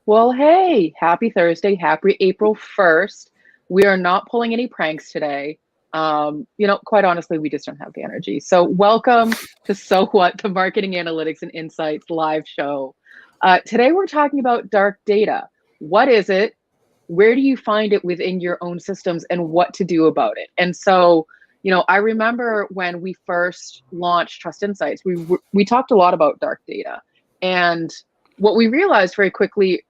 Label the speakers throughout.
Speaker 1: Well, hey, happy Thursday, happy April 1st. We are not pulling any pranks today. Quite honestly, we just don't have the energy. So, welcome to So What, the Marketing Analytics and Insights live show. Today, we're talking about dark data. What is it? Where do you find it within your own systems and what to do about it? And so, I remember when we first launched Trust Insights, we talked a lot about dark data. And what we realized very quickly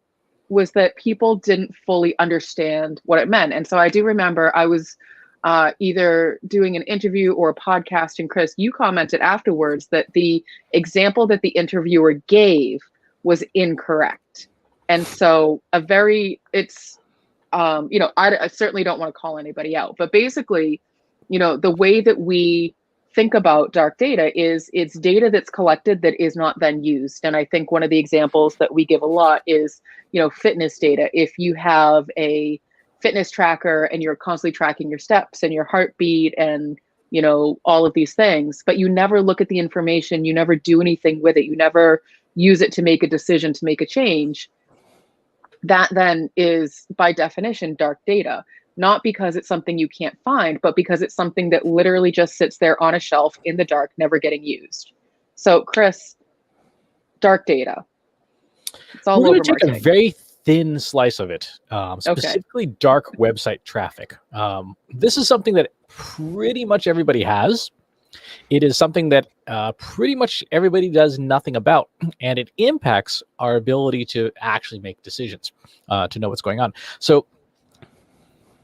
Speaker 1: was that people didn't fully understand what it meant. And so I do remember I was either doing an interview or a podcast, and Chris, you commented afterwards that the example that the interviewer gave was incorrect. And so I certainly don't want to call anybody out, but basically, the way that we think about dark data is it's data that's collected that is not then used. And I think one of the examples that we give a lot is, fitness data. If you have a fitness tracker and you're constantly tracking your steps and your heartbeat and, all of these things, but you never look at the information, you never do anything with it, you never use it to make a decision, to make a change, that then is by definition dark data. Not because it's something you can't find, but because it's something that literally just sits there on a shelf in the dark, never getting used. So, Chris, dark data. It's all
Speaker 2: We're
Speaker 1: over
Speaker 2: going to take
Speaker 1: marketing.
Speaker 2: a very thin slice of it, specifically dark website traffic. This is something that pretty much everybody has. It is something that pretty much everybody does nothing about, and it impacts our ability to actually make decisions, to know what's going on. So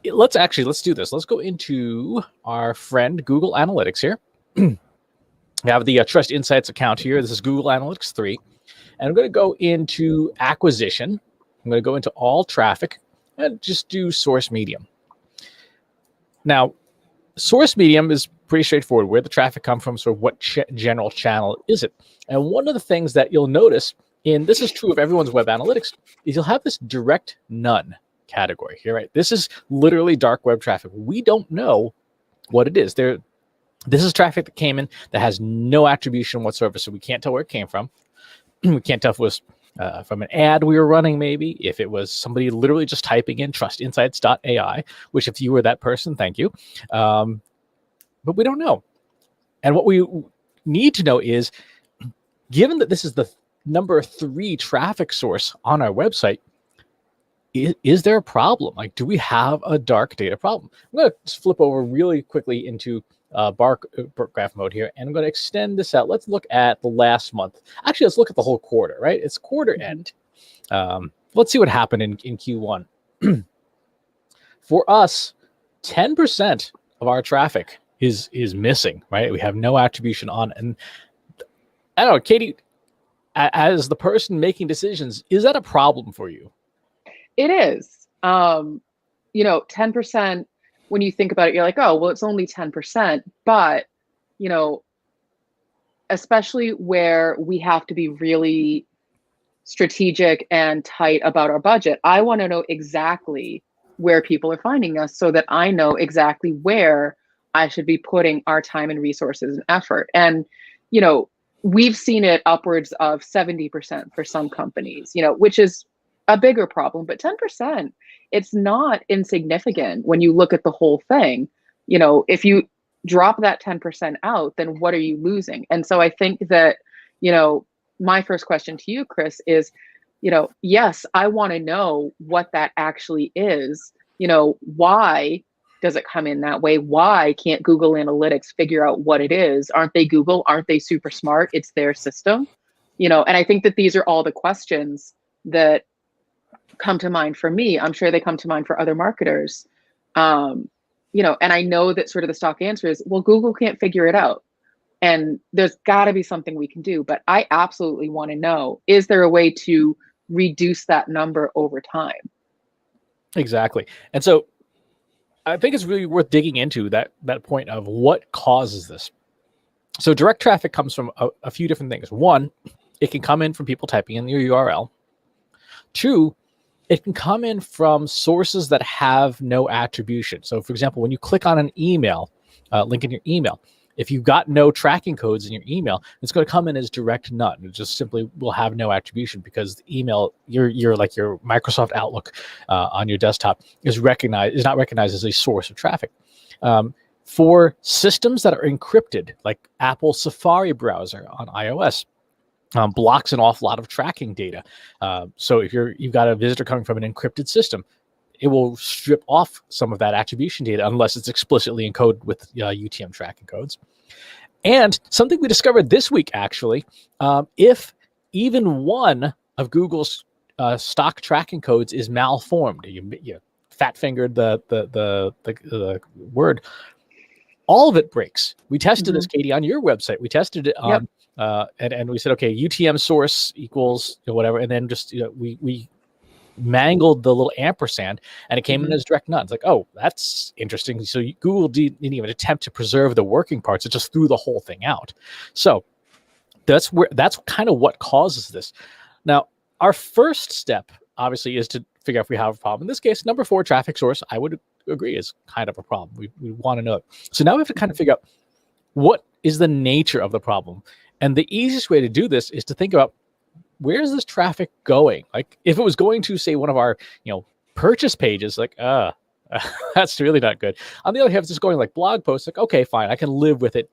Speaker 2: let's do this. Let's go into our friend Google Analytics here. We have the Trust Insights account here. This is Google Analytics 3. And I'm going to go into acquisition. I'm going to go into all traffic and just do source medium. Now, source medium is pretty straightforward. Where the traffic comes from, so what general channel is it? And one of the things that you'll notice, and this is true of everyone's web analytics, is you'll have this direct none category here, right? This is literally dark web traffic. We don't know what it is. This is traffic that came in that has no attribution whatsoever, so we can't tell where it came from. We can't tell if it was from an ad we were running, maybe, if it was somebody literally just typing in trustinsights.ai, which if you were that person, thank you. But we don't know. And what we need to know is, given that this is the number 3 traffic source on our website, is there a problem? Like, do we have a dark data problem? I'm going to just flip over really quickly into bar graph mode here, and I'm going to extend this out. Let's look at the last month. Actually, let's look at the whole quarter, right? It's quarter end. Let's see what happened in Q1. For us, 10% of our traffic is missing, right? We have no attribution on. And I don't know, Katie, as the person making decisions, is that a problem for you?
Speaker 1: It is. 10%, when you think about it, you're like, oh, well, it's only 10%. But, especially where we have to be really strategic and tight about our budget, I want to know exactly where people are finding us so that I know exactly where I should be putting our time and resources and effort. And, we've seen it upwards of 70% for some companies, which is a bigger problem, but 10%, it's not insignificant when you look at the whole thing. If you drop that 10% out, then what are you losing? And so I think that, my first question to you, Chris, is, yes, I want to know what that actually is. Why does it come in that way? Why can't Google Analytics figure out what it is? Aren't they Google? Aren't they super smart? It's their system, and I think that these are all the questions that come to mind for me. I'm sure they come to mind for other marketers. And I know that sort of the stock answer is, well, Google can't figure it out. And there's got to be something we can do. But I absolutely want to know, is there a way to reduce that number over time?
Speaker 2: Exactly. And so I think it's really worth digging into that point of what causes this. So direct traffic comes from a few different things. One, it can come in from people typing in your URL. Two, it can come in from sources that have no attribution. So, for example, when you click on an email, link in your email, If you've got no tracking codes in your email, it's going to come in as direct none. It just simply will have no attribution because the email, your like your Microsoft Outlook on your desktop is not recognized as a source of traffic. For systems that are encrypted, like Apple Safari browser on iOS, blocks an awful lot of tracking data. So if you've got a visitor coming from an encrypted system, it will strip off some of that attribution data unless it's explicitly encoded with UTM tracking codes. And something we discovered this week, actually, if even one of Google's stock tracking codes is malformed, you fat-fingered the word, all of it breaks. We tested this, Katie, on your website. We tested it on, and we said, okay, UTM source equals whatever, and then just we mangled the little ampersand, and it came in as direct none. It's like, oh, that's interesting. So Google didn't even attempt to preserve the working parts; it just threw the whole thing out. So that's kind of what causes this. Now, our first step, obviously, is to figure out if we have a problem. In this case, number 4, traffic source, I would agree, is kind of a problem. We want to know it. So now we have to kind of figure out what is the nature of the problem. And the easiest way to do this is to think about, where is this traffic going? Like, if it was going to, say, one of our, purchase pages, like, that's really not good. On the other hand, if it's going like blog posts, like, okay, fine, I can live with it,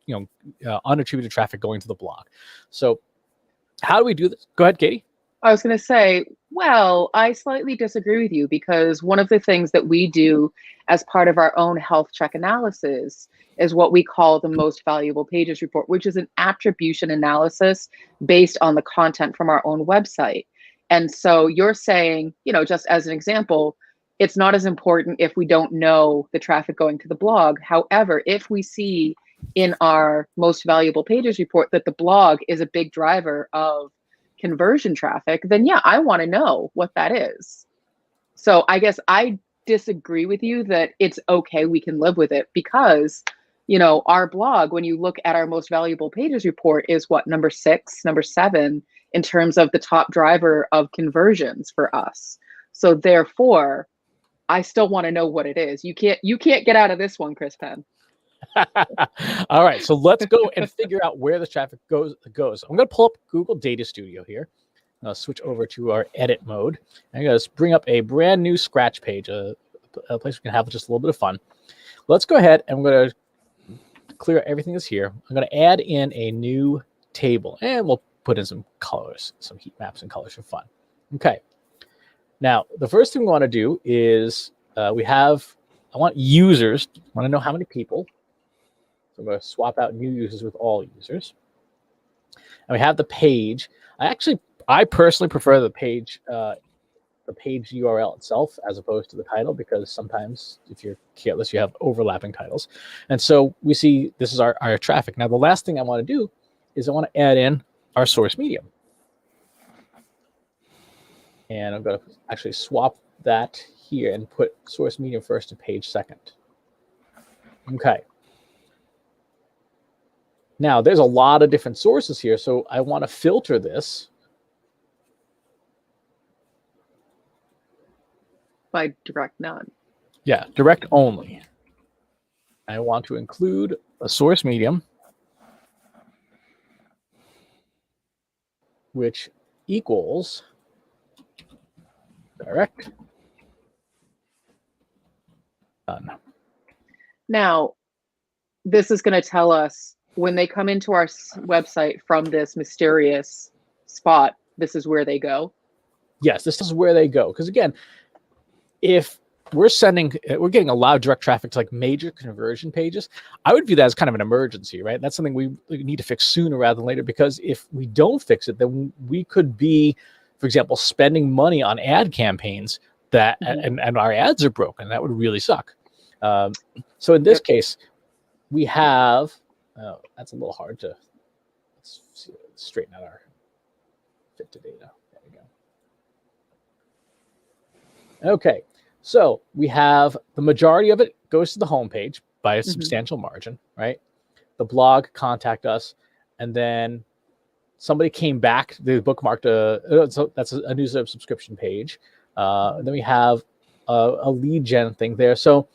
Speaker 2: unattributed traffic going to the blog. So how do we do this? Go ahead, Katie.
Speaker 1: I was going to say, well, I slightly disagree with you, because one of the things that we do as part of our own health check analysis is what we call the most valuable pages report, which is an attribution analysis based on the content from our own website. And so you're saying, just as an example, it's not as important if we don't know the traffic going to the blog. However, if we see in our most valuable pages report that the blog is a big driver of conversion traffic, then yeah, I want to know what that is. So I guess I disagree with you that it's okay, we can live with it, because our blog, when you look at our most valuable pages report, is what, number 6, number 7 in terms of the top driver of conversions for us. So therefore, I still want to know what it is. You can't get out of this one, Chris Penn.
Speaker 2: All right, so let's go and figure out where the traffic goes. I'm going to pull up Google Data Studio here. I'll switch over to our edit mode. I'm going to bring up a brand new scratch page, a place we can have just a little bit of fun. Let's go ahead and we're going to clear everything that's here. I'm going to add in a new table, and we'll put in some colors, some heat maps and colors for fun. Okay. Now, the first thing we want to do is I want users. I want to know how many people. So I'm going to swap out new users with all users. And we have the page. I personally prefer the page URL itself as opposed to the title, because sometimes if you're careless, you have overlapping titles. And so we see this is our traffic. Now, the last thing I want to do is I want to add in our source medium. And I'm going to actually swap that here and put source medium first and page second. Okay. Now, there's a lot of different sources here, so I want to filter this
Speaker 1: by direct none.
Speaker 2: Yeah, direct only. I want to include a source medium, which equals direct none.
Speaker 1: Now, this is going to tell us when they come into our website from this mysterious spot, this is where they go.
Speaker 2: Yes, this is where they go. Because again, if we're getting a lot of direct traffic to like major conversion pages, I would view that as kind of an emergency, right? That's something we need to fix sooner rather than later, because if we don't fix it, then we could be, for example, spending money on ad campaigns that and our ads are broken. That would really suck. So in this case, we have, that's a little hard to, let's straighten out our fit to data. There we go. Okay, so we have the majority of it goes to the homepage by a substantial margin, right? The blog, contact us, and then somebody came back, they bookmarked so that's a newsletter subscription page. Then we have a lead gen thing there. So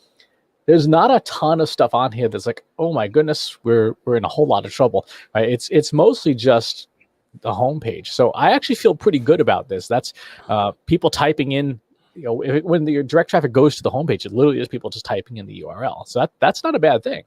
Speaker 2: there's not a ton of stuff on here that's like, oh my goodness, we're in a whole lot of trouble, right? It's mostly just the homepage. So I actually feel pretty good about this. That's people typing in, when your direct traffic goes to the homepage, it literally is people just typing in the URL. So that's not a bad thing.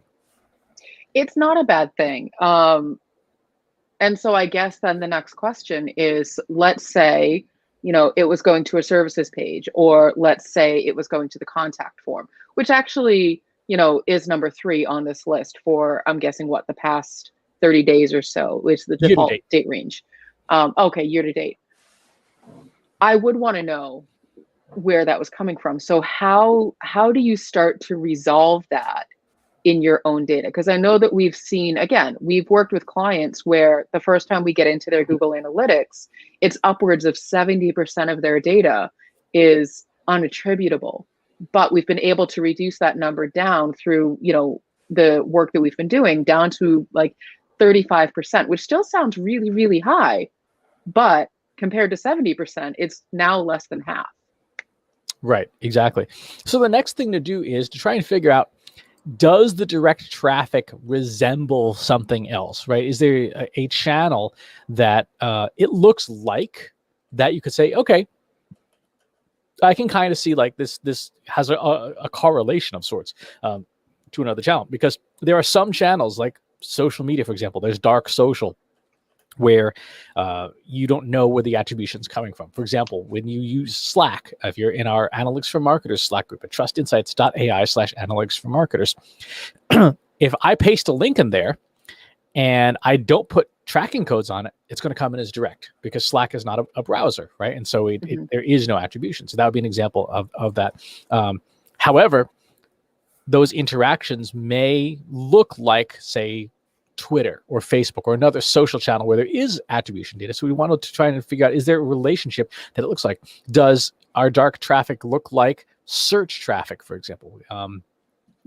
Speaker 1: It's not a bad thing. And so I guess then the next question is, let's say, it was going to a services page, or let's say it was going to the contact form, which actually, is number 3 on this list for, I'm guessing, the past 30 days or so, which is the default date range. Okay, year to date. I would want to know where that was coming from. So how do you start to resolve that in your own data? Because I know that we've worked with clients where the first time we get into their Google Analytics, it's upwards of 70% of their data is unattributable. But we've been able to reduce that number down through, the work that we've been doing, down to like 35%, which still sounds really, really high. But compared to 70%, it's now less than half.
Speaker 2: Right, exactly. So the next thing to do is to try and figure out, does the direct traffic resemble something else, right? Is there a channel that it looks like that you could say, okay, I can kind of see like this has a correlation of sorts to another channel? Because there are some channels like social media, for example, there's dark social, where you don't know where the attribution's coming from. For example, when you use Slack, if you're in our Analytics for Marketers Slack group at trustinsights.ai/analytics for marketers, if I paste a link in there and I don't put tracking codes on it, it's going to come in as direct, because Slack is not a browser, right? And so there is no attribution. So that would be an example of that. However, those interactions may look like, say, Twitter or Facebook or another social channel where there is attribution data. So we wanted to try and figure out, is there a relationship that it looks like? Does our dark traffic look like search traffic, for example?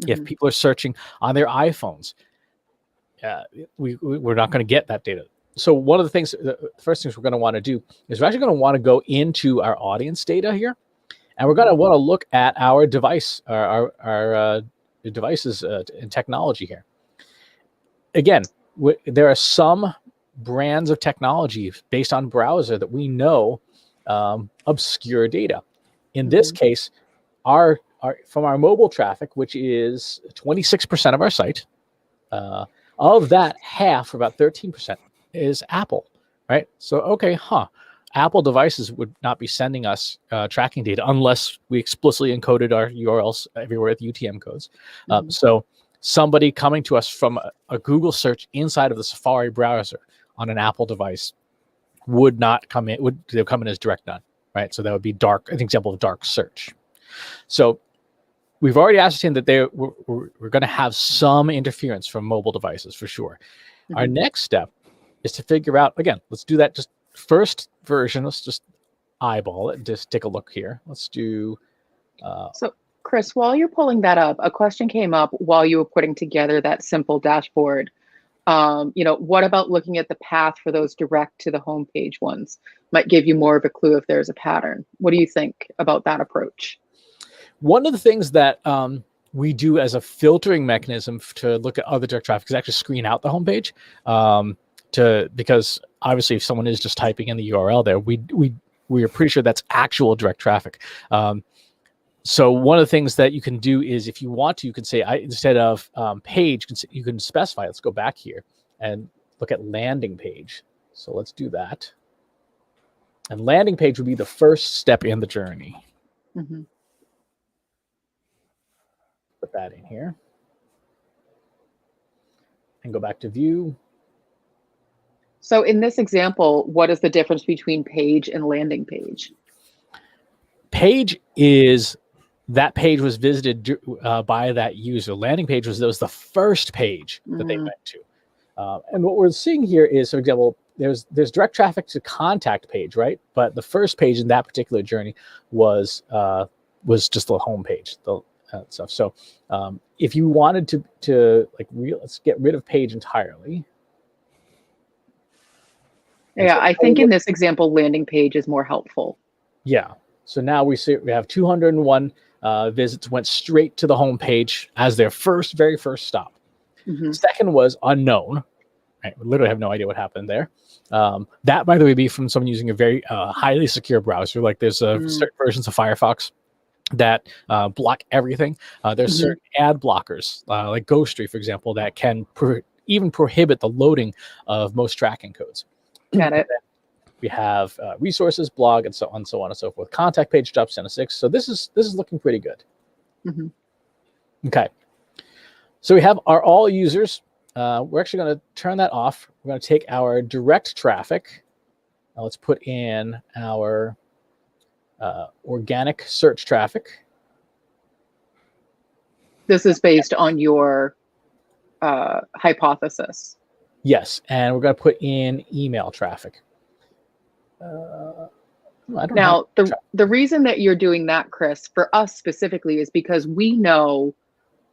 Speaker 2: If people are searching on their iPhones, we're not going to get that data. So one of the first things we're going to want to do is we're actually going to want to go into our audience data here, and we're going to want to look at our device, our devices and technology here. Again, there are some brands of technology based on browser that we know obscure data. In this case, from our mobile traffic, which is 26% of our site, of that, half, about 13%, is Apple, right? So, okay, Apple devices would not be sending us tracking data unless we explicitly encoded our URLs everywhere with UTM codes. So somebody coming to us from a Google search inside of the Safari browser on an Apple device would not come in, they'll come in as direct none, right? So that would be an example of dark search. So we've already ascertained that we're going to have some interference from mobile devices for sure. Our next step is to figure out, again, let's do that just first version. Let's just eyeball it and just take a look here. Let's do...
Speaker 1: So Chris, while you're pulling that up, a question came up while you were putting together that simple dashboard. What about looking at the path for those direct to the homepage ones? Might give you more of a clue if there's a pattern. What do you think about that approach?
Speaker 2: One of the things that we do as a filtering mechanism to look at other direct traffic is actually screen out the homepage. Because obviously if someone is just typing in the URL there, we are pretty sure that's actual direct traffic. So one of the things that you can do is, if you want to, you can say, instead of page, you can specify. Let's go back here and look at landing page. So let's do that. And landing page would be the first step in the journey. Put that in here. And go back to view.
Speaker 1: So in this example, what is the difference between page and landing page?
Speaker 2: Page is... that page was visited by that user. Landing page was the first page that they went to. And what we're seeing here is, for example, there's direct traffic to contact page, right? But the first page in that particular journey was just the home page, the stuff. So if you wanted to let's get rid of page entirely.
Speaker 1: Yeah, I think in this example, landing page is more helpful.
Speaker 2: Yeah. So now we have 201 visits went straight to the homepage as their very first stop. Second was unknown. Right? We literally have no idea what happened there. That, by the way, be from someone using a very highly secure browser. Like there's certain versions of Firefox that block everything. There's certain ad blockers, like Ghostry, for example, that can even prohibit the loading of most tracking codes.
Speaker 1: Got it.
Speaker 2: We have resources, blog, and so on and so forth. Contact page drops down to 6. So this is looking pretty good. Okay. So we have our all users. We're actually going to turn that off. We're going to take our direct traffic. Now let's put in our organic search traffic.
Speaker 1: This is based on your hypothesis.
Speaker 2: Yes, and we're going to put in email traffic.
Speaker 1: Now, the reason that you're doing that, Chris, for us specifically, is because we know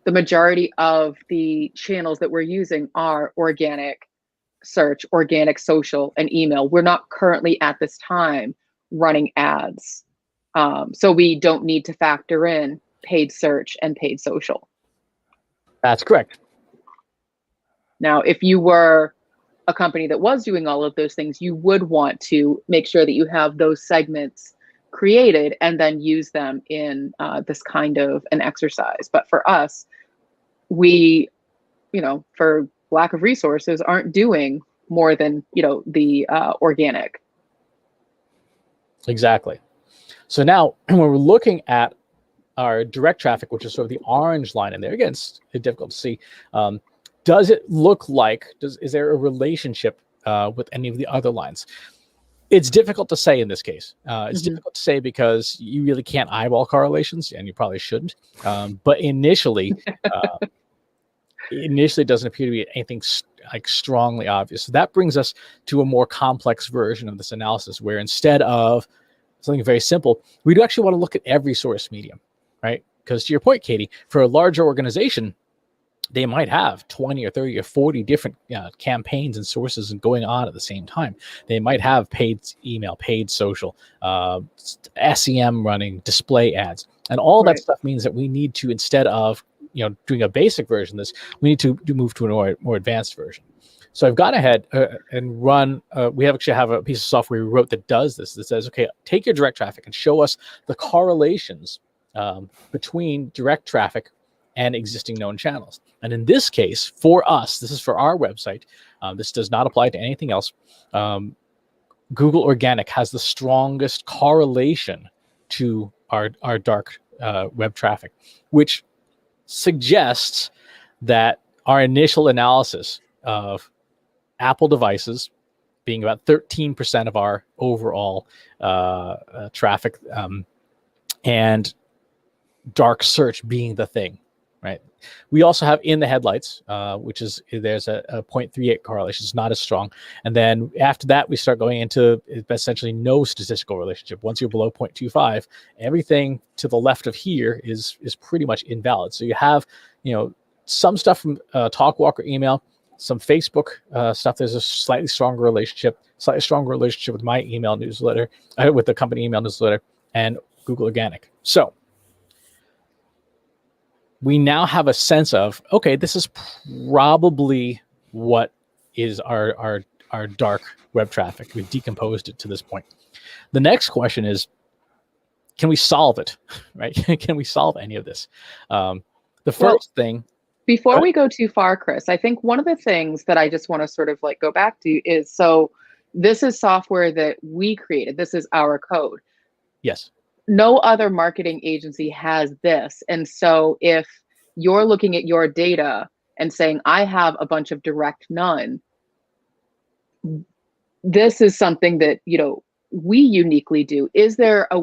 Speaker 1: the majority of the channels that we're using are organic search, organic social, and email. We're not currently at this time running ads. So we don't need to factor in paid search and paid social.
Speaker 2: That's correct.
Speaker 1: Now, if you were a company that was doing all of those things, you would want to make sure that you have those segments created and then use them in this kind of an exercise. But for us, we, for lack of resources, aren't doing more than, the organic.
Speaker 2: Exactly. So now when we're looking at our direct traffic, which is sort of the orange line in there, again, it's difficult to see. Does it look like, is there a relationship with any of the other lines? It's difficult to say in this case. It's difficult to say because you really can't eyeball correlations, and you probably shouldn't. But initially, it doesn't appear to be anything like strongly obvious. So that brings us to a more complex version of this analysis, where instead of something very simple, we do actually want to look at every source medium, right? Because to your point, Katie, for a larger organization, they might have 20 or 30 or 40 different campaigns and sources going on at the same time. They might have paid email, paid social, SEM running, display ads. And all that stuff means that we need to, instead of doing a basic version of this, we need to move to a more advanced version. So I've gone ahead and run, we actually have a piece of software we wrote that does this, that says, okay, take your direct traffic and show us the correlations between direct traffic and existing known channels. And in this case, for us, this is for our website. This does not apply to anything else. Google Organic has the strongest correlation to our dark web traffic, which suggests that our initial analysis of Apple devices being about 13% of our overall traffic, and dark search being the thing, right? We also have in the headlights, which is, there's a 0.38 correlation. It's not as strong. And then after that, we start going into essentially no statistical relationship. Once you're below 0.25, everything to the left of here is pretty much invalid. So you have, some stuff from TalkWalker email, some Facebook stuff. There's a slightly stronger relationship with my email newsletter, with the company email newsletter, and Google Organic. So we now have a sense of, okay, this is probably what is our dark web traffic. We've decomposed it to this point. The next question is, can we solve it, right? Can we solve any of this? The first thing.
Speaker 1: Before we go too far, Chris, I think one of the things that I just want to sort of like go back to is, so this is software that we created. This is our code.
Speaker 2: Yes.
Speaker 1: No other marketing agency has this. And so if you're looking at your data and saying, I have a bunch of direct none, this is something that, we uniquely do. Is there a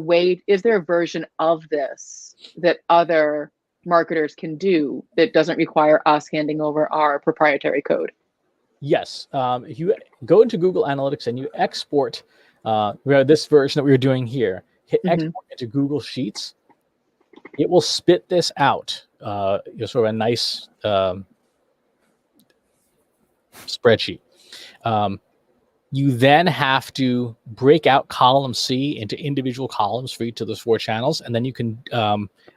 Speaker 1: version of this that other marketers can do that doesn't require us handing over our proprietary code?
Speaker 2: Yes. If you go into Google Analytics and you export this version that we were doing here, hit export into Google Sheets, it will spit this out, sort of a nice spreadsheet. You then have to break out column C into individual columns for each of those 4 channels. And then you can,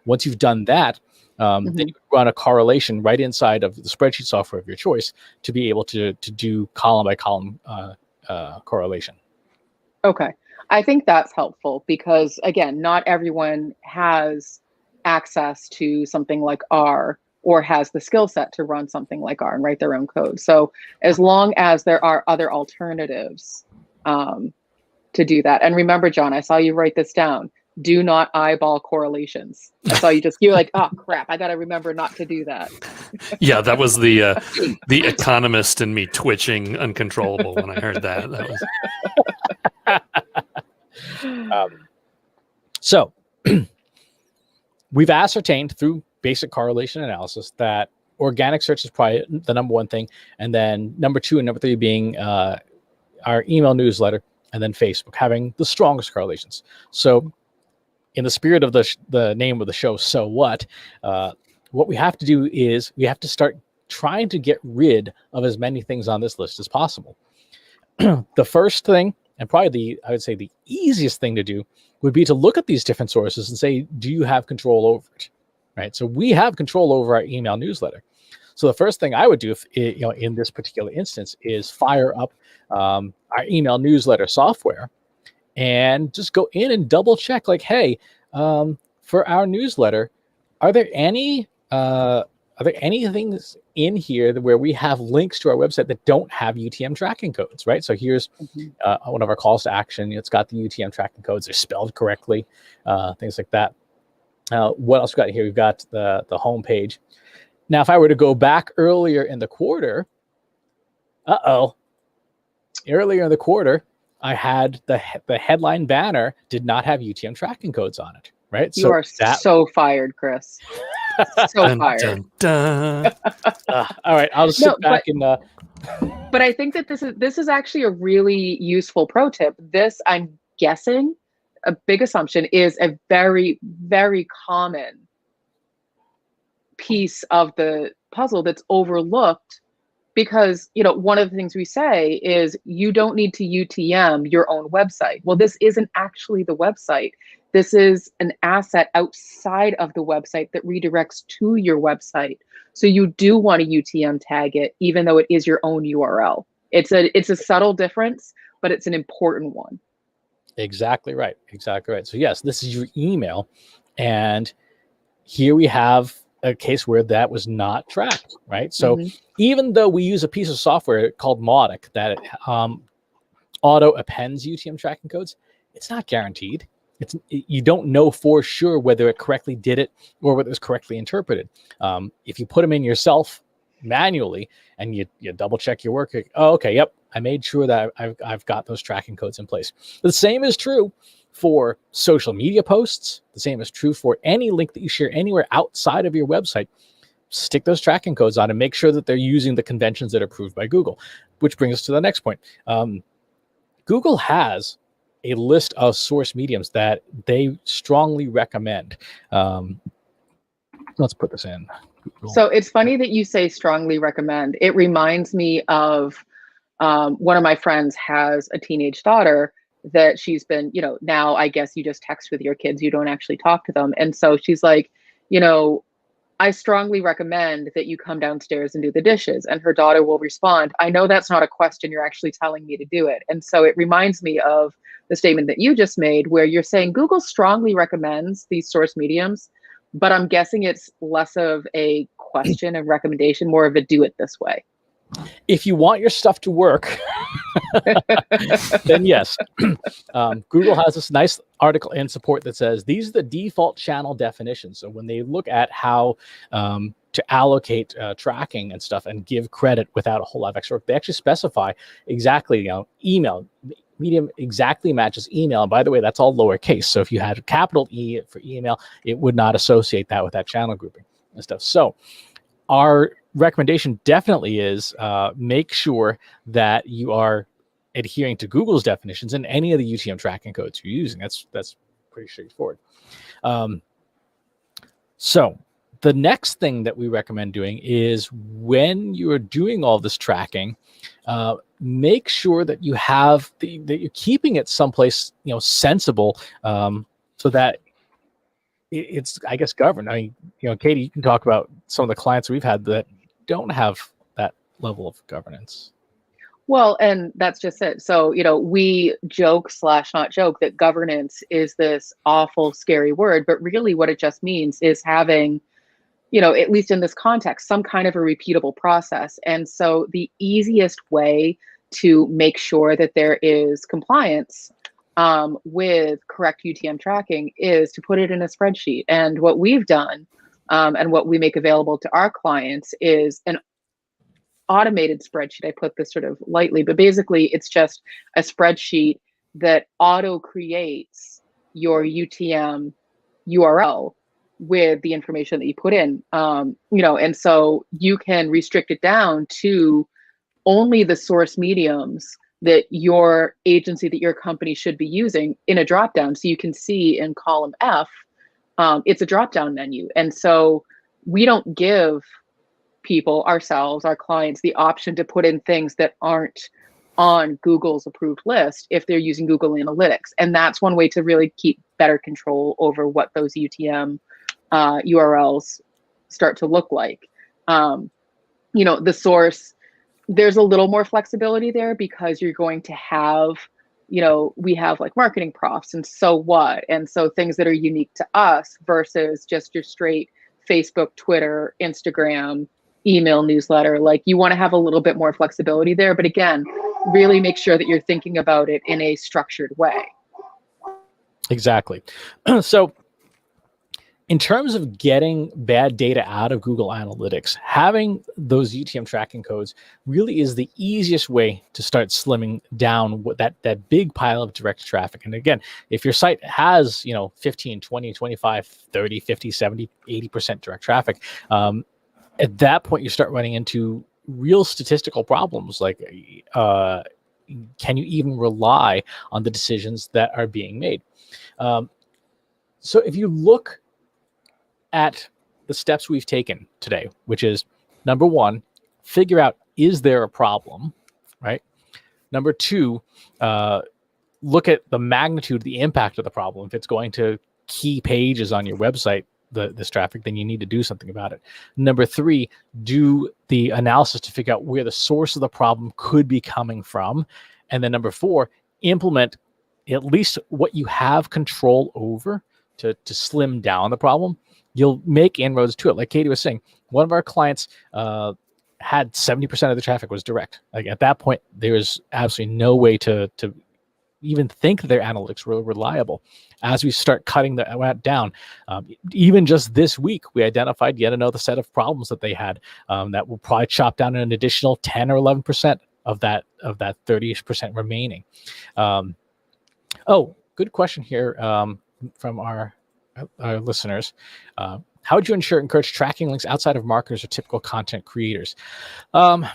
Speaker 2: once you've done that, then you can run a correlation right inside of the spreadsheet software of your choice to be able to do column by column correlation.
Speaker 1: Okay. I think that's helpful because, again, not everyone has access to something like R or has the skill set to run something like R and write their own code. So as long as there are other alternatives to do that. And remember, John, I saw you write this down. Do not eyeball correlations. I saw you're like, oh crap, I gotta remember not to do that.
Speaker 3: Yeah, that was the economist in me twitching uncontrollable when I heard that. That was
Speaker 2: so we've ascertained through basic correlation analysis that organic search is probably the number 1 thing, and then number 2 and number 3 being our email newsletter, and then Facebook having the strongest correlations. So in the spirit of the name of the show, so what we have to do is we have to start trying to get rid of as many things on this list as possible. The first thing, and probably I would say the easiest thing to do, would be to look at these different sources and say, do you have control over it? Right. So we have control over our email newsletter. So the first thing I would do, in this particular instance, is fire up our email newsletter software and just go in and double check, like, hey, for our newsletter, are there any things in here where we have links to our website that don't have UTM tracking codes, right? So here's one of our calls to action. It's got the UTM tracking codes. They're spelled correctly, things like that. What else we got here? We've got the home page. Now, if I were to go back earlier in the quarter, earlier in the quarter, I had the headline banner did not have UTM tracking codes on it, right?
Speaker 1: You are so fired, Chris. So fired.
Speaker 3: Dun, dun.
Speaker 2: All right, I'll just sit back and.
Speaker 1: But I think that this is actually a really useful pro tip. This, I'm guessing, a big assumption, is a very, very common piece of the puzzle that's overlooked, because one of the things we say is you don't need to UTM your own website. Well, this isn't actually the website. This is an asset outside of the website that redirects to your website. So you do want to UTM tag it, even though it is your own URL. It's a subtle difference, but it's an important one.
Speaker 2: Exactly right. Exactly right. So yes, this is your email, and here we have a case where that was not tracked, right? So even though we use a piece of software called Mautic that auto appends UTM tracking codes, it's not guaranteed. You don't know for sure whether it correctly did it or whether it's correctly interpreted. If you put them in yourself manually and you double check your work, oh, okay, yep, I made sure that I've got those tracking codes in place. The same is true for social media posts. The same is true for any link that you share anywhere outside of your website. Stick those tracking codes on and make sure that they're using the conventions that are approved by Google, which brings us to the next point. Google has a list of source mediums that they strongly recommend. Let's put this in Google.
Speaker 1: So it's funny that you say strongly recommend. It reminds me of one of my friends has a teenage daughter that she's been, now I guess you just text with your kids, you don't actually talk to them. And so she's like, I strongly recommend that you come downstairs and do the dishes. And her daughter will respond, I know that's not a question, you're actually telling me to do it. And so it reminds me of the statement that you just made, where you're saying Google strongly recommends these source mediums, but I'm guessing it's less of a question and recommendation, more of a do it this way.
Speaker 2: If you want your stuff to work, then yes. Google has this nice article in support that says these are the default channel definitions. So when they look at how to allocate tracking and stuff and give credit without a whole lot of extra work, they actually specify exactly, email medium exactly matches email. And by the way, that's all lowercase. So if you had a capital E for email, it would not associate that with that channel grouping and stuff. So our recommendation definitely is make sure that you are adhering to Google's definitions and any of the UTM tracking codes you're using. That's pretty straightforward. So the next thing that we recommend doing is when you're doing all this tracking, make sure that you have that you're keeping it someplace sensible, so that it's, I guess, governed. I mean, Katie, you can talk about some of the clients we've had that don't have that level of governance.
Speaker 1: Well, and that's just it. So, we joke / not joke that governance is this awful, scary word, but really what it just means is having, at least in this context, some kind of a repeatable process. And so the easiest way to make sure that there is compliance with correct UTM tracking is to put it in a spreadsheet. And what we've done and what we make available to our clients is an automated spreadsheet. I put this sort of lightly, but basically it's just a spreadsheet that auto creates your UTM URL with the information that you put in, and so you can restrict it down to only the source mediums that your agency, that your company should be using in a dropdown. So you can see in column F, it's a dropdown menu. And so we don't give people, ourselves, our clients, the option to put in things that aren't on Google's approved list if they're using Google Analytics. And that's one way to really keep better control over what those UTM URLs start to look like. The source, there's a little more flexibility there because you're going to have, we have like marketing profs and so what, and so things that are unique to us versus just your straight Facebook, Twitter, Instagram, email newsletter. Like, you want to have a little bit more flexibility there, but again, really make sure that you're thinking about it in a structured way.
Speaker 2: Exactly. So in terms of getting bad data out of Google Analytics, having those UTM tracking codes really is the easiest way to start slimming down what that big pile of direct traffic. And again, if your site has 15, 20, 25, 30, 50, 70, 80% direct traffic, at that point you start running into real statistical problems like can you even rely on the decisions that are being made? So if you look at the steps we've taken today, which is number one, figure out, is there a problem, right? Number two, look at the magnitude, the impact of the problem. If it's going to key pages on your website, this traffic, then you need to do something about it. Number three, do the analysis to figure out where the source of the problem could be coming from. And then number four, implement at least what you have control over to slim down the problem. You'll make inroads to it. Like Katie was saying, one of our clients had 70% of the traffic was direct. Like, at that point, there was absolutely no way to even think their analytics were reliable. As we start cutting that down, even just this week, we identified yet another set of problems that they had that will probably chop down an additional 10 or 11% of that 30% remaining. Good question here from our listeners. How would you encourage tracking links outside of marketers or typical content creators? Again,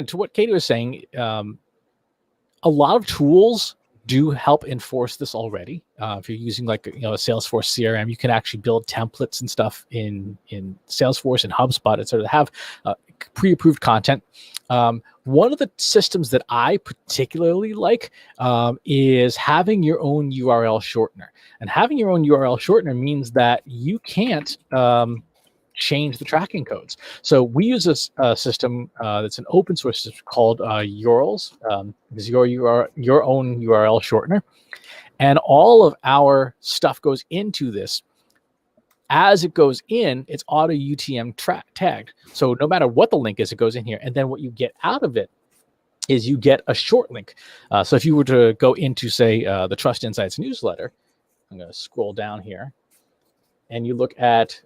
Speaker 2: to what Katie was saying, a lot of tools do help enforce this already. If you're using like a Salesforce CRM, you can actually build templates and stuff in Salesforce and HubSpot, etc. to have pre-approved content. One of the systems that I particularly like is having your own URL shortener. And having your own URL shortener means that you can't change the tracking codes. So we use a system that's an open source system called URLs. Is your own URL shortener, and all of our stuff goes into this. As it goes in, it's auto UTM tagged. So no matter what the link is, it goes in here. And then what you get out of it is you get a short link. So if you were to go into, say, the Trust Insights newsletter, I'm going to scroll down here, and you look at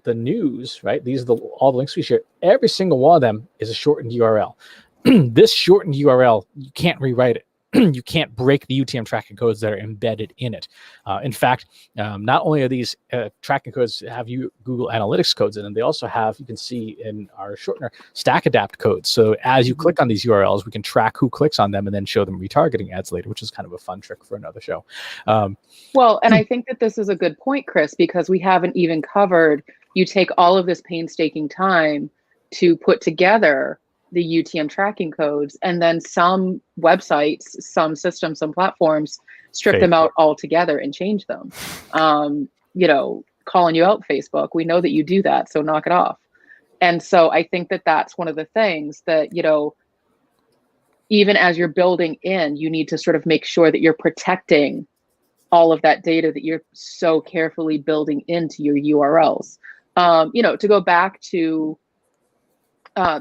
Speaker 2: the news, right? These are all the links we share. Every single one of them is a shortened URL. This shortened URL, you can't rewrite it. You can't break the UTM tracking codes that are embedded in it. In fact, not only are these tracking codes have Google Analytics codes in them, they also have, you can see in our shortener, stack adapt codes. So as you click on these URLs, we can track who clicks on them and then show them retargeting ads later, which is kind of a fun trick for another show.
Speaker 1: Well, and I think that this is a good point, Chris, because we haven't even covered, you take all of this painstaking time to put together the UTM tracking codes, and then some websites, some systems, some platforms strip them out altogether and change them. Calling you out, Facebook, we know that you do that, so knock it off. And so I think that that's one of the things that, even as you're building in, you need to sort of make sure that you're protecting all of that data that you're so carefully building into your URLs. To go back to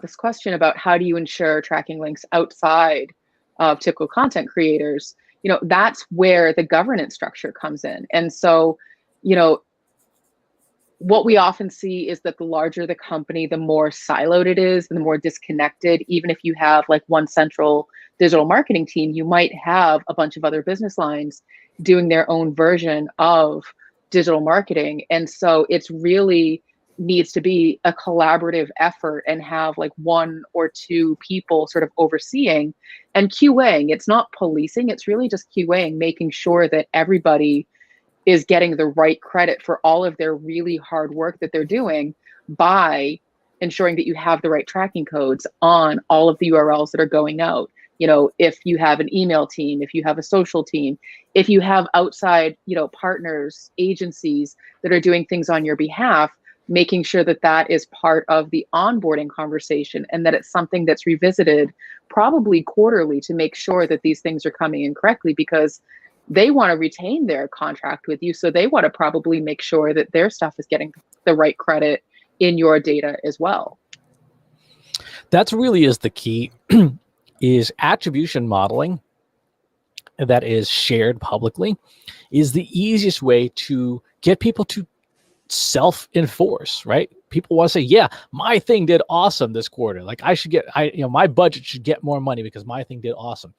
Speaker 1: this question about how do you ensure tracking links outside of typical content creators, that's where the governance structure comes in. And so, what we often see is that the larger the company, the more siloed it is and the more disconnected. Even if you have like one central digital marketing team, you might have a bunch of other business lines doing their own version of digital marketing. And so it's really needs to be a collaborative effort and have like one or two people sort of overseeing and QAing. It's not policing, it's really just QAing, making sure that everybody is getting the right credit for all of their really hard work that they're doing by ensuring that you have the right tracking codes on all of the URLs that are going out. If you have an email team, if you have a social team, if you have outside, partners, agencies that are doing things on your behalf, making sure that that is part of the onboarding conversation and that it's something that's revisited probably quarterly to make sure that these things are coming in correctly, because they want to retain their contract with you. So they want to probably make sure that their stuff is getting the right credit in your data as well.
Speaker 2: That's really is the key is attribution modeling that is shared publicly is the easiest way to get people to self-enforce, right? People want to say, yeah, my thing did awesome this quarter. Like my budget should get more money because my thing did awesome.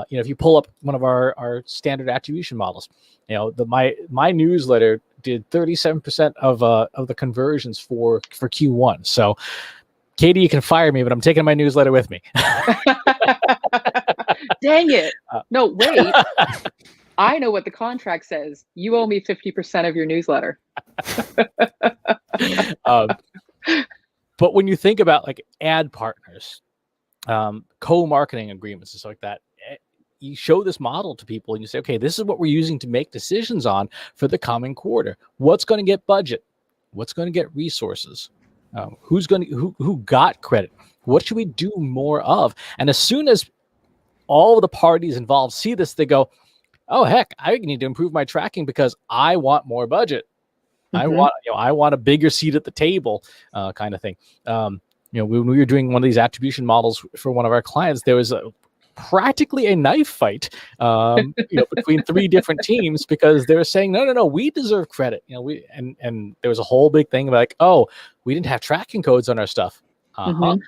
Speaker 2: If you pull up one of our standard attribution models, my newsletter did 37% of the conversions for Q1. So Katie, you can fire me, but I'm taking my newsletter with me.
Speaker 1: Dang it. No, wait. I know what the contract says. You owe me 50% of your newsletter.
Speaker 2: But when you think about like ad partners, co-marketing agreements and stuff like that, you show this model to people and you say, okay, this is what we're using to make decisions on for the coming quarter. What's going to get budget? What's going to get resources? Who got credit? What should we do more of? And as soon as all the parties involved see this, they go, oh heck, I need to improve my tracking because I want more budget. Mm-hmm. I want a bigger seat at the table, kind of thing. When we were doing one of these attribution models for one of our clients, there was practically a knife fight, between three different teams because they were saying, no, we deserve credit. And there was a whole big thing about like, oh, we didn't have tracking codes on our stuff. Mm-hmm.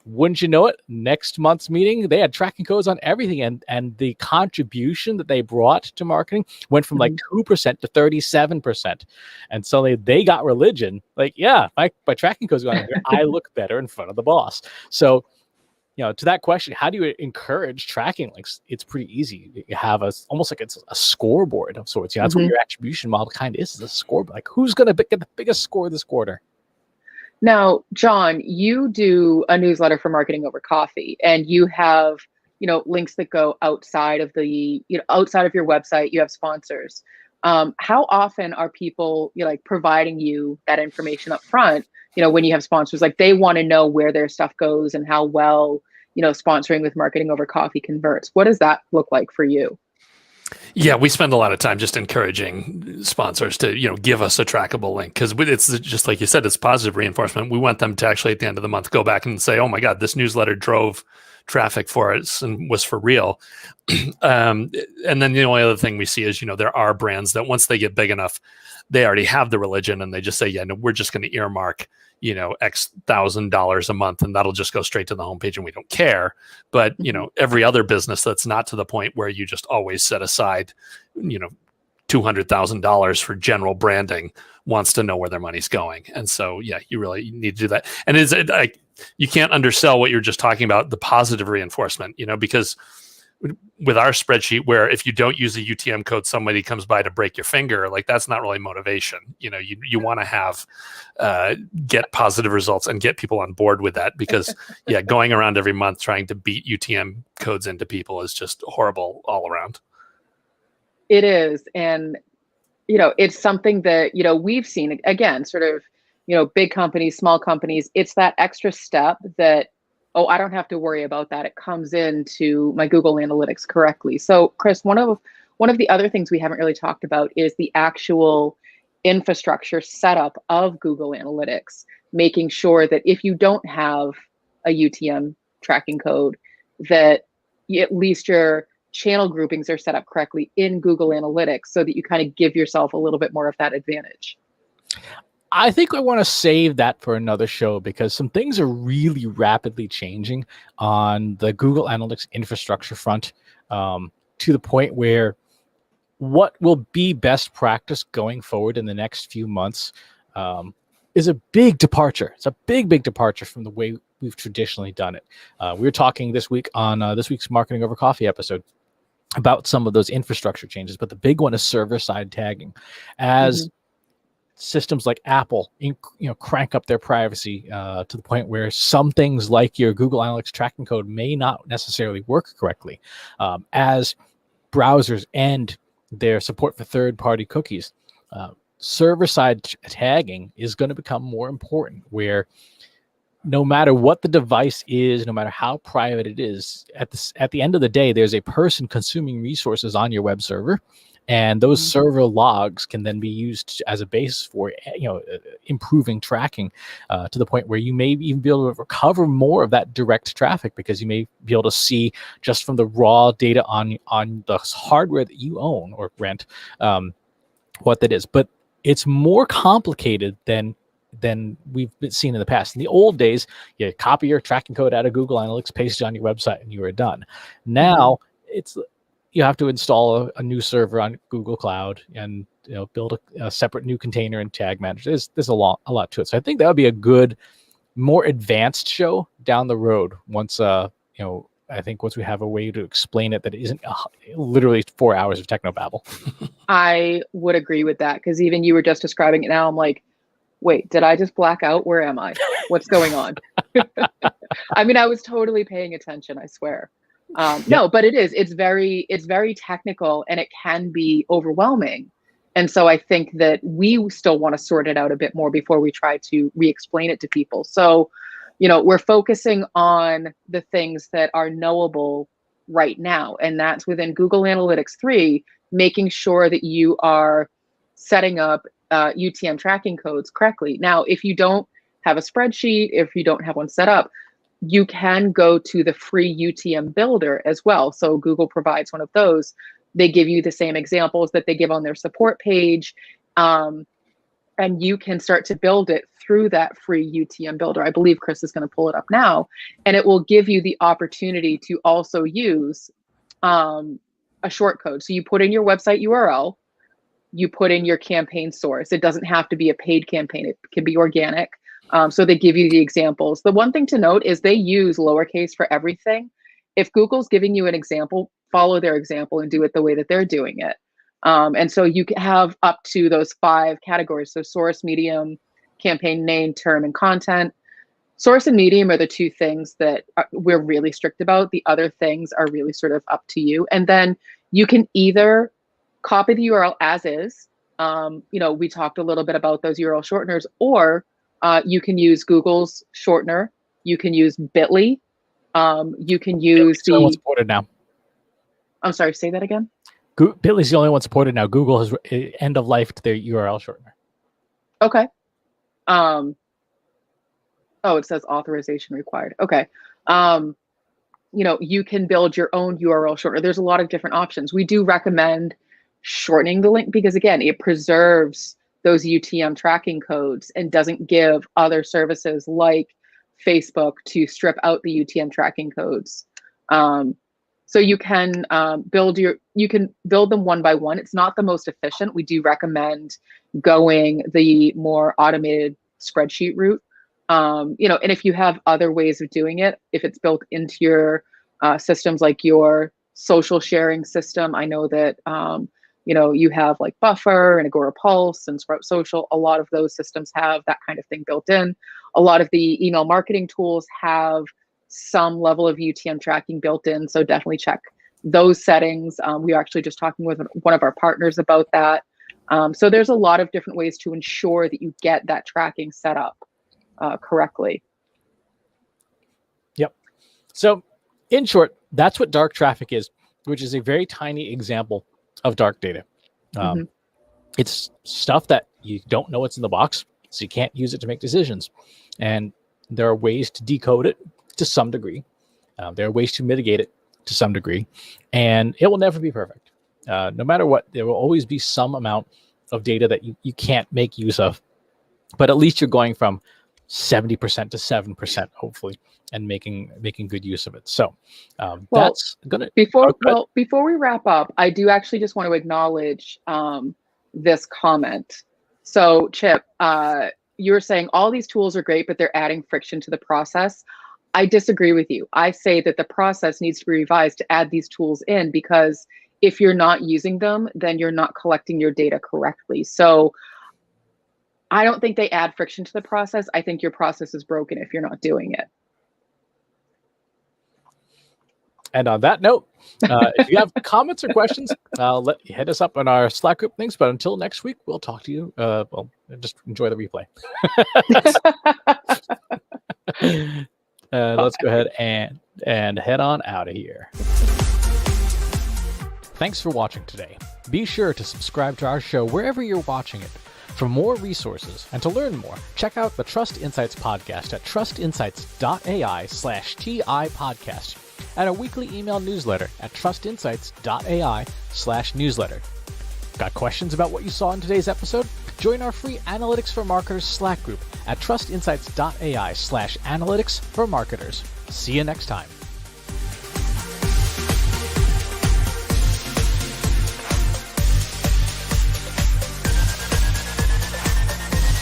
Speaker 2: Wouldn't you know it? Next month's meeting, they had tracking codes on everything, and the contribution that they brought to marketing went from like 2% to 37%. And so they got religion. Like, yeah, my tracking codes going on here, I look better in front of the boss. So, to that question, how do you encourage tracking links? It's pretty easy. You have almost like it's a scoreboard of sorts. That's what your attribution model kind of is a scoreboard. Like, who's going to get the biggest score this quarter?
Speaker 1: Now, John, you do a newsletter for Marketing Over Coffee, and you have, links that go outside of outside of your website. You have sponsors. How often are people providing you that information up front? When you have sponsors, like they want to know where their stuff goes and how well, sponsoring with Marketing Over Coffee converts. What does that look like for you?
Speaker 3: Yeah, we spend a lot of time just encouraging sponsors to, give us a trackable link because it's just like you said, it's positive reinforcement. We want them to actually at the end of the month go back and say, oh my God, this newsletter drove traffic for us and was for real. And then the only other thing we see is, there are brands that once they get big enough, they already have the religion and they just say, yeah, no, we're just going to earmark, X $1,000 a month and that'll just go straight to the homepage and we don't care. But, every other business that's not to the point where you just always set aside, $200,000 for general branding wants to know where their money's going. And so, yeah, you really need to do that. And you can't undersell what you're just talking about, the positive reinforcement, because with our spreadsheet, where if you don't use a UTM code, somebody comes by to break your finger. Like, that's not really motivation. You want to have get positive results and get people on board with that, because going around every month trying to beat UTM codes into people is just horrible all around.
Speaker 1: It is. And, it's something that, we've seen, again, sort of, big companies, small companies, it's that extra step that, oh, I don't have to worry about that. It comes into my Google Analytics correctly. So, Chris, one of the other things we haven't really talked about is the actual infrastructure setup of Google Analytics, making sure that if you don't have a UTM tracking code, that at least your channel groupings are set up correctly in Google Analytics, so that you kind of give yourself a little bit more of that advantage.
Speaker 2: I think I want to save that for another show, because some things are really rapidly changing on the Google Analytics infrastructure front, to the point where what will be best practice going forward in the next few months is a big departure. It's a big, big departure from the way we've traditionally done it. We were talking this week on this week's Marketing Over Coffee episode about some of those infrastructure changes, but the big one is server-side tagging. As systems like Apple, crank up their privacy to the point where some things like your Google Analytics tracking code may not necessarily work correctly. As browsers end their support for third-party cookies, server-side tagging is going to become more important, where no matter what the device is, no matter how private it is, at the end of the day, there's a person consuming resources on your web server. And those server logs can then be used as a basis for, improving tracking to the point where you may even be able to recover more of that direct traffic, because you may be able to see just from the raw data on the hardware that you own or rent what that is. But it's more complicated than we've been seen in the past. In the old days, you copy your tracking code out of Google Analytics, paste it on your website, and you were done. Now you have to install a new server on Google Cloud and build a separate new container and tag manager. There's a lot to it. So I think that would be a good, more advanced show down the road. Once I think once we have a way to explain it that isn't literally 4 hours of technobabble.
Speaker 1: I would agree with that, because even you were just describing it now. I'm like, wait, did I just black out? Where am I? What's going on? I mean, I was totally paying attention, I swear. No, but it's very technical, and it can be overwhelming. And so I think that we still want to sort it out a bit more before we try to re-explain it to people. So, we're focusing on the things that are knowable right now. And that's within Google Analytics 3, making sure that you are setting up UTM tracking codes correctly. Now, if you don't have a spreadsheet, if you don't have one set up, you can go to the free UTM Builder as well. So Google provides one of those. They give you the same examples that they give on their support page. And you can start to build it through that free UTM Builder. I believe Chris is going to pull it up now. And it will give you the opportunity to also use a short code. So you put in your website URL, you put in your campaign source. It doesn't have to be a paid campaign. It can be organic. So they give you the examples. The one thing to note is they use lowercase for everything. If Google's giving you an example, follow their example and do it the way that they're doing it. And so you can have up to those 5 categories. So source, medium, campaign name, term, and content. Source and medium are the 2 things that we're really strict about. The other things are really sort of up to you. And then you can either copy the URL as is. We talked a little bit about those URL shorteners, or you can use Google's shortener. You can use Bitly. You can use
Speaker 2: the only one supported now.
Speaker 1: I'm sorry, say that again.
Speaker 2: Bitly's the only one supported now. Google has end of life to their URL shortener.
Speaker 1: Okay. It says authorization required. Okay. You can build your own URL shortener. There's a lot of different options. We do recommend shortening the link, because again, it preserves those UTM tracking codes and doesn't give other services like Facebook to strip out the UTM tracking codes. So you can build them one by one. It's not the most efficient. We do recommend going the more automated spreadsheet route. And if you have other ways of doing it, if it's built into your systems like your social sharing system. I know that, you have like Buffer and Agorapulse and Sprout Social. A lot of those systems have that kind of thing built in. A lot of the email marketing tools have some level of UTM tracking built in. So definitely check those settings. We are actually just talking with one of our partners about that. So there's a lot of different ways to ensure that you get that tracking set up correctly.
Speaker 2: Yep. So in short, that's what dark traffic is, which is a very tiny example of dark data. It's stuff that you don't know what's in the box, so you can't use it to make decisions. And there are ways to decode it to some degree. There are ways to mitigate it to some degree, and it will never be perfect. No matter what, there will always be some amount of data that you can't make use of, but at least you're going from 70% to 7%, hopefully, and making good use of it. So that's gonna
Speaker 1: before we wrap up, I do actually just want to acknowledge this comment. So Chip, you're saying all these tools are great, but they're adding friction to the process. I disagree with you. I say that the process needs to be revised to add these tools in, because if you're not using them, then you're not collecting your data correctly. So I don't think they add friction to the process. I think your process is broken if you're not doing it.
Speaker 2: And on that note, if you have comments or questions, hit us up on our Slack group links. But until next week, we'll talk to you. Just enjoy the replay. Let's go ahead and head on out of here. Thanks for watching today. Be sure to subscribe to our show wherever you're watching it. For more resources and to learn more, check out the Trust Insights podcast at trustinsights.ai/TI podcast and a weekly email newsletter at trustinsights.ai/newsletter. Got questions about what you saw in today's episode? Join our free Analytics for Marketers Slack group at trustinsights.ai/analytics for marketers. See you next time.